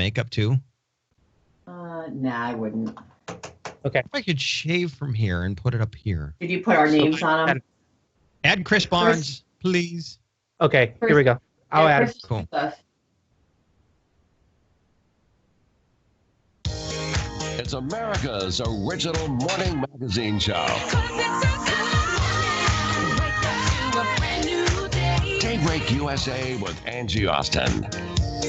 makeup too? Nah, I wouldn't. Okay. I could shave from here and put it up here. Did you put our names on them? Add Chris Barnes, please. Okay, here we go. I'll add. Cool. It's America's original morning magazine show. Daybreak USA with Angie Austin.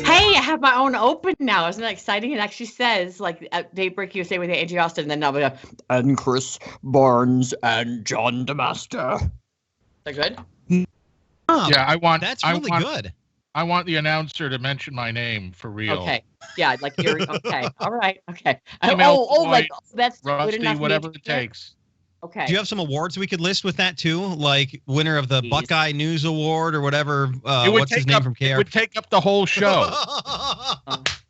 Hey, I have my own open now. Isn't that exciting? It actually says, like, at Daybreak USA with Angie Austin, and then I'll be like, and Chris Barnes and John DeMaster. Is that good? Oh, Yeah, I want. that's really good. I want the announcer to mention my name for real. Okay. Yeah, like you're okay. All right. Okay. Email Like that's Rusty, good enough. whatever it takes. Okay. Do you have some awards we could list with that too? Like winner of the Buckeye News Award or whatever. What's his name from KR? It would take up the whole show.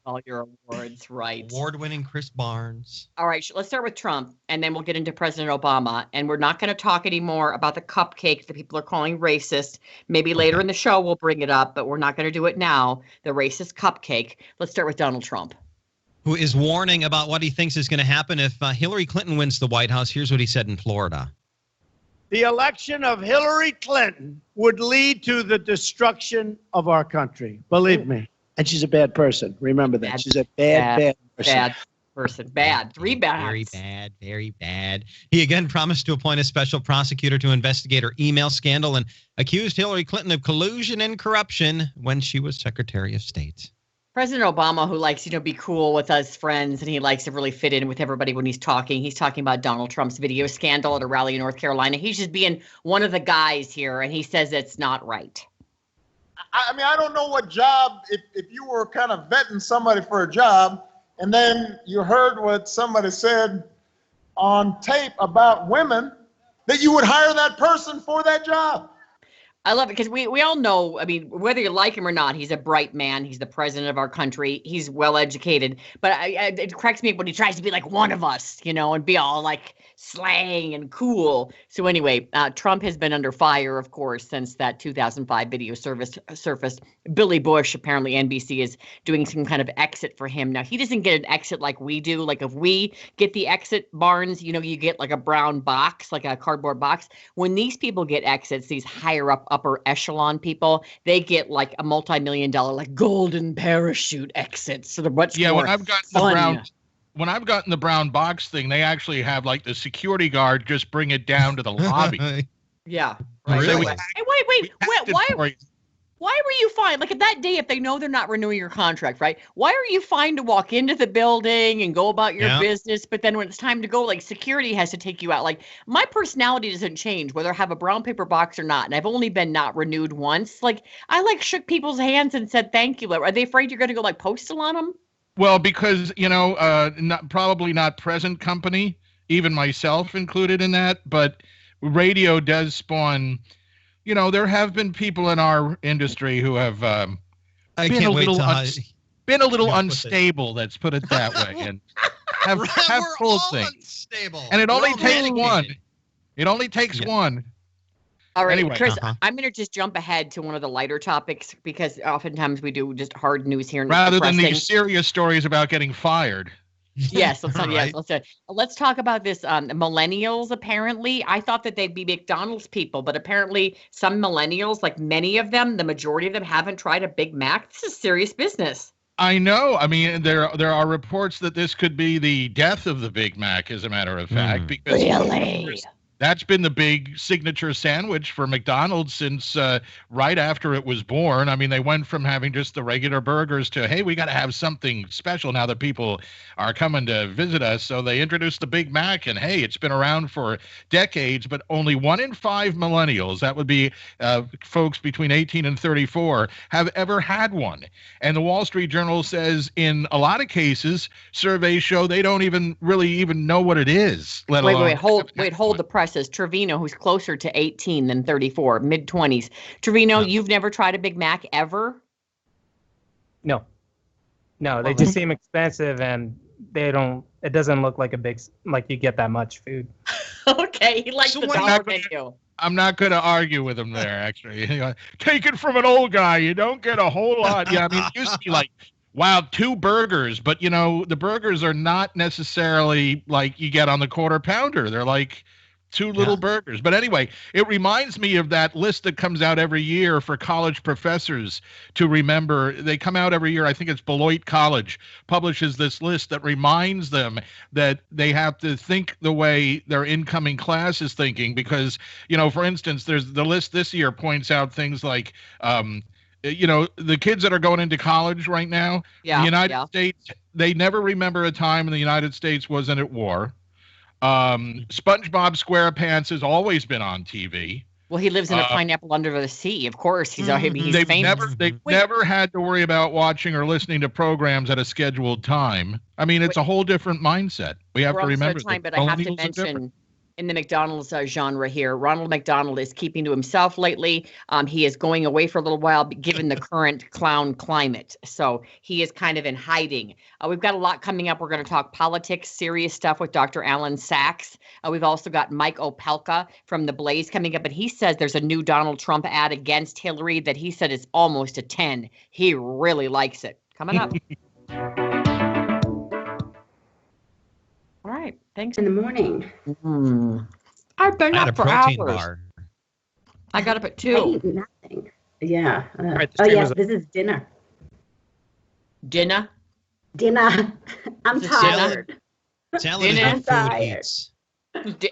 All your awards, right? Award-winning Chris Barnes. All right, let's start with Trump, and then we'll get into President Obama. And we're not going to talk anymore about the cupcake that people are calling racist. Maybe later in the show we'll bring it up, but we're not going to do it now. The racist cupcake. Let's start with Donald Trump, who is warning about what he thinks is going to happen if Hillary Clinton wins the White House. Here's what he said in Florida. The election of Hillary Clinton would lead to the destruction of our country. Believe me. And she's a bad person. Remember that. She's a bad person. Bad person. Bad. 3 bads. Very bad. Very bad. He again promised to appoint a special prosecutor to investigate her email scandal and accused Hillary Clinton of collusion and corruption when she was Secretary of State. President Obama, who likes, be cool with us friends, and he likes to really fit in with everybody when he's talking. He's talking about Donald Trump's video scandal at a rally in North Carolina. He's just being one of the guys here, and he says it's not right. I mean, I don't know what job, if you were kind of vetting somebody for a job, and then you heard what somebody said on tape about women, that you would hire that person for that job. I love it because we all know, I mean, whether you like him or not, he's a bright man. He's the president of our country. He's well educated. But it cracks me up when he tries to be like one of us, and be all like slang and cool. So anyway, Trump has been under fire, of course, since that 2005 video surfaced. Billy Bush, apparently NBC is doing some kind of exit for him. Now, he doesn't get an exit like we do. Like if we get the exit, Barnes, you get like a brown box, like a cardboard box. When these people get exits, these higher up, upper echelon people, they get like a multi-million-dollar like golden parachute exits. So they're much more when I've gotten the brown box thing, they actually have like the security guard just bring it down to the lobby. Yeah. Right. Really? Hey, wait. Why were you fined? Like at that day, if they know they're not renewing your contract, right? Why are you fined to walk into the building and go about your business? But then when it's time to go, like security has to take you out. Like my personality doesn't change whether I have a brown paper box or not. And I've only been not renewed once. Like I shook people's hands and said, thank you. Are they afraid you're going to go like postal on them? Well, because, probably not present company, even myself included in that. But radio does spawn. There have been people in our industry who have been a little unstable. Let's put it that way, and have pulled things. Unstable. And it only takes one. It only takes one. All right, anyway, Chris, I'm going to just jump ahead to one of the lighter topics because oftentimes we do just hard news here. Rather than these serious stories about getting fired. Yes, let's talk about this. Millennials, apparently, I thought that they'd be McDonald's people, but apparently some millennials, like many of them, the majority of them haven't tried a Big Mac. This is serious business. I know. I mean, there are reports that this could be the death of the Big Mac, as a matter of fact. Because really? That's been the big signature sandwich for McDonald's since right after it was born. I mean, they went from having just the regular burgers to, hey, we got to have something special now that people are coming to visit us. So they introduced the Big Mac, and hey, it's been around for decades, but only 1 in 5 millennials, that would be folks between 18 and 34, have ever had one. And the Wall Street Journal says in a lot of cases, surveys show they don't even know what it is. Hold the press. Says Trevino, who's closer to 18 than 34, mid-20s. Trevino, you've never tried a Big Mac ever? No, they just seem expensive, and it doesn't look like you get that much food. Okay, he likes the dollar menu. I'm not going to argue with him there, actually. Take it from an old guy. You don't get a whole lot. Yeah, I mean, it used to be like wow, 2 burgers, but the burgers are not necessarily like you get on the Quarter Pounder. They're like 2 little burgers. But anyway, it reminds me of that list that comes out every year for college professors to remember. They come out every year. I think it's Beloit College publishes this list that reminds them that they have to think the way their incoming class is thinking. Because, for instance, there's the list this year points out things like, the kids that are going into college right now, the United States, they never remember a time when the United States wasn't at war. SpongeBob SquarePants has always been on TV. Well, he lives in a pineapple under the sea. Of course, he's they've famous. Never had to worry about watching or listening to programs at a scheduled time. I mean, it's a whole different mindset. We have to remember that. But I have to mention, in the McDonald's genre here, Ronald McDonald is keeping to himself lately. He is going away for a little while, given the current clown climate. So he is kind of in hiding. We've got a lot coming up. We're going to talk politics, serious stuff with Dr. Alan Sachs. We've also got Mike Opelka from The Blaze coming up, and he says there's a new Donald Trump ad against Hillary that he said is almost a 10. He really likes it. Coming up. All right. Thanks. In the morning. I've been I had up a for protein hours. bar. I got up at I 2. ate nothing. Yeah. right, the oh, stream yeah. is- This is dinner. Dinner? Dinner. I'm Is it tired. Salad is Dinner? what food eats.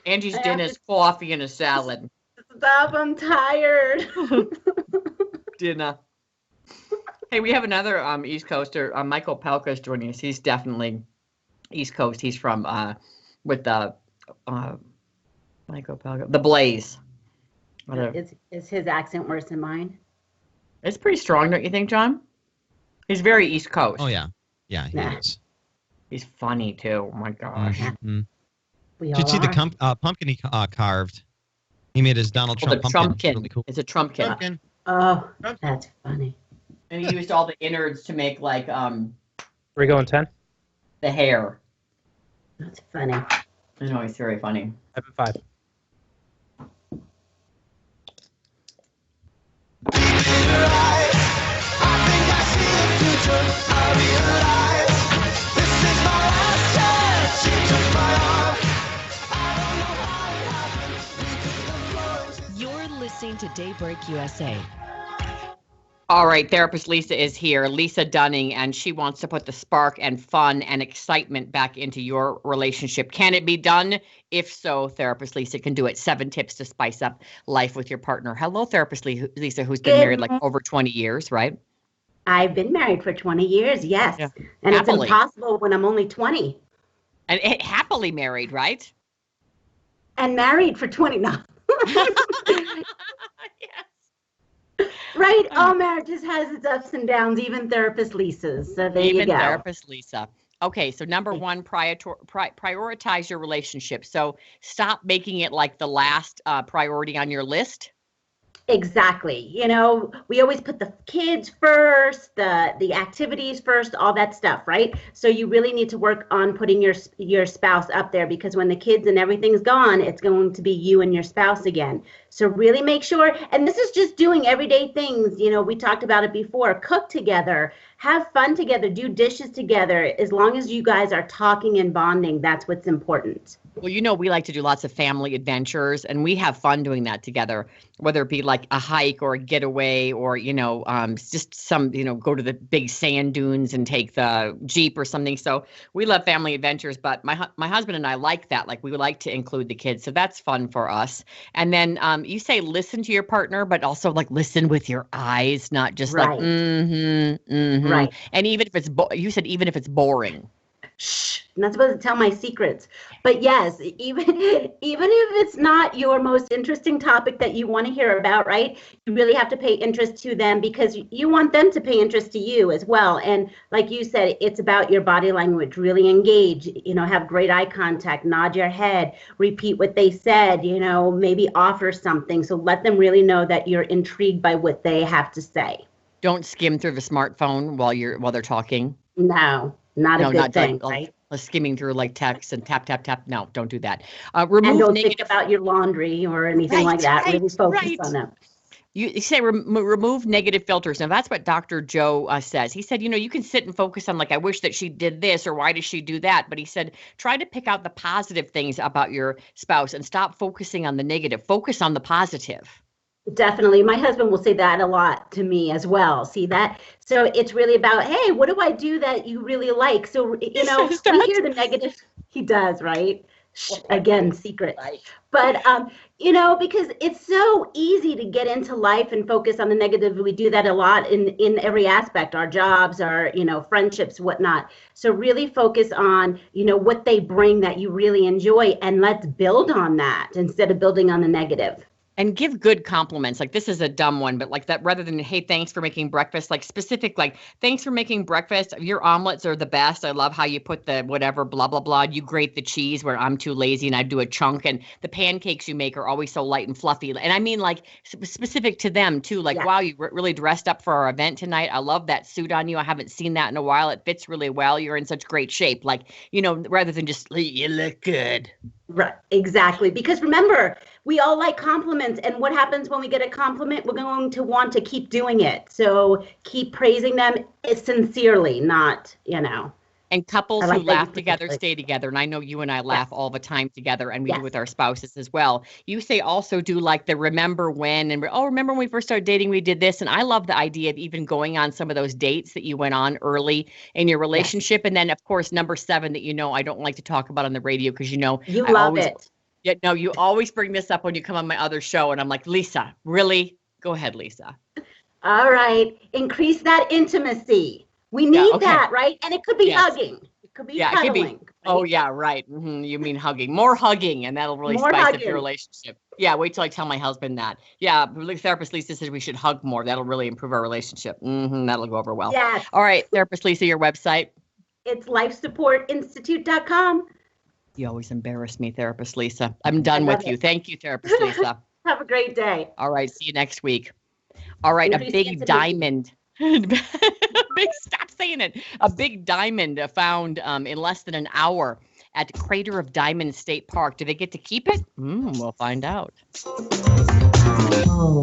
Angie's I have dinner is coffee and a salad. Stop. I'm tired. Dinner. Hey, we have another East Coaster. Michael Pelka is joining us. He's definitely East Coast. He's from with the Michael Pelka, The Blaze. Is his accent worse than mine? It's pretty strong, don't you think, John? He's very East Coast. Oh yeah, yeah, he Nah. is. He's funny too. Oh my gosh. Mhm. We Did you all see the are. pumpkin he carved? He made his Donald Oh, Trump the pumpkin. It's Trumpkin. really cool. It's a Trumpkin. Pumpkin. Oh, that's funny. And he used all the innards to make like We're going 10? the hair. That's funny. I know, he's very funny. 7-5. You're listening to Daybreak USA. All right, therapist Lisa is here, Lisa Dunning, and she wants to put the spark and fun and excitement back into your relationship. Can it be done? If so, therapist Lisa can do it. 7 tips to spice up life with your partner. Hello, therapist Lisa, who's been Good married like morning. over 20 years, right? I've been married for 20 years, yes. Yeah. And Happily. it's impossible when I'm only 20. And happily married, right? And married for 20 now. Yes. Right? All marriages has its ups and downs, even therapist Lisa's. So there you Even go. therapist Lisa. Okay, so number 1, prioritize your relationship. So stop making it like the last priority on your list. Exactly. You know, we always put the kids first, the activities first, all that stuff, right? So you really need to work on putting your spouse up there, because when the kids and everything's gone, it's going to be you and your spouse again. So really make sure, and this is just doing everyday things. You know, we talked about it before. Cook together, have fun together, do dishes together. As long as you guys are talking and bonding, that's what's important. Well, you know, we like to do lots of family adventures, and we have fun doing that together, whether it be like a hike or a getaway or, just some, go to the big sand dunes and take the Jeep or something. So we love family adventures, but my husband and I like that. Like, we would like to include the kids. So that's fun for us. And then you say listen to your partner, but also like listen with your eyes, not just like, Right. Right. And even if it's, you said even if it's boring. Shh, I'm not supposed to tell my secrets. But yes, even if it's not your most interesting topic that you want to hear about, right? You really have to pay interest to them, because you want them to pay interest to you as well. And like you said, it's about your body language. Really engage, have great eye contact, nod your head, repeat what they said, maybe offer something. So let them really know that you're intrigued by what they have to say. Don't skim through the smartphone while they're talking. No, not a good thing, right? Skimming through like text and tap, tap, tap. No, don't do that. And Remove don't negative. think about your laundry or anything like that. Really focus on them. You say remove negative filters. Now, that's what Dr. Joe says. He said, you can sit and focus on, like, I wish that she did this or why does she do that? But he said, try to pick out the positive things about your spouse and stop focusing on the negative. Focus on the positive. Definitely. My husband will say that a lot to me as well. See that? So it's really about, hey, what do I do that you really like? So, we hear the negative. He does, right? Again, secret. Right. But, because it's so easy to get into life and focus on the negative. We do that a lot in every aspect, our jobs, our, friendships, whatnot. So really focus on, what they bring that you really enjoy, and let's build on that instead of building on the negative. And give good compliments. Like, this is a dumb one, but like that, rather than, hey, thanks for making breakfast, like specific, like, thanks for making breakfast. Your omelets are the best. I love how you put the whatever, blah, blah, blah. You grate the cheese where I'm too lazy and I do a chunk. And the pancakes you make are always so light and fluffy. And I mean, like, specific to them too. Like, wow, you really dressed up for our event tonight. I love that suit on you. I haven't seen that in a while. It fits really well. You're in such great shape. Like, rather than just, you look good. Right, exactly. Because remember, we all like compliments, and what happens when we get a compliment? We're going to want to keep doing it. So keep praising them sincerely, not, And couples who laugh together stay together. And I know you and I laugh all the time together, and we do with our spouses as well. You say also do like the remember when, and remember when we first started dating, we did this. And I love the idea of even going on some of those dates that you went on early in your relationship. And then, of course, number 7 that I don't like to talk about on the radio because you love it. Yeah, no, you always bring this up when you come on my other show, and I'm like, Lisa, really? Go ahead, Lisa. All right, increase that intimacy. We need that, right? And it could be hugging. It could be cuddling. It could be, right? Oh, yeah, right. Mm-hmm. You mean hugging. More hugging, and that'll really spice up your relationship. Yeah, wait till I tell my husband that. Yeah, therapist Lisa says we should hug more. That'll really improve our relationship. That'll go over well. Yes. All right, therapist Lisa, your website? It's lifesupportinstitute.com. You always embarrass me, therapist Lisa. I'm done with you. Thank you, therapist Lisa. Have a great day. All right, see you next week. All right, a big diamond. Stop saying it. A big diamond found in less than an hour at Crater of Diamond State Park. Do they get to keep it? We'll find out.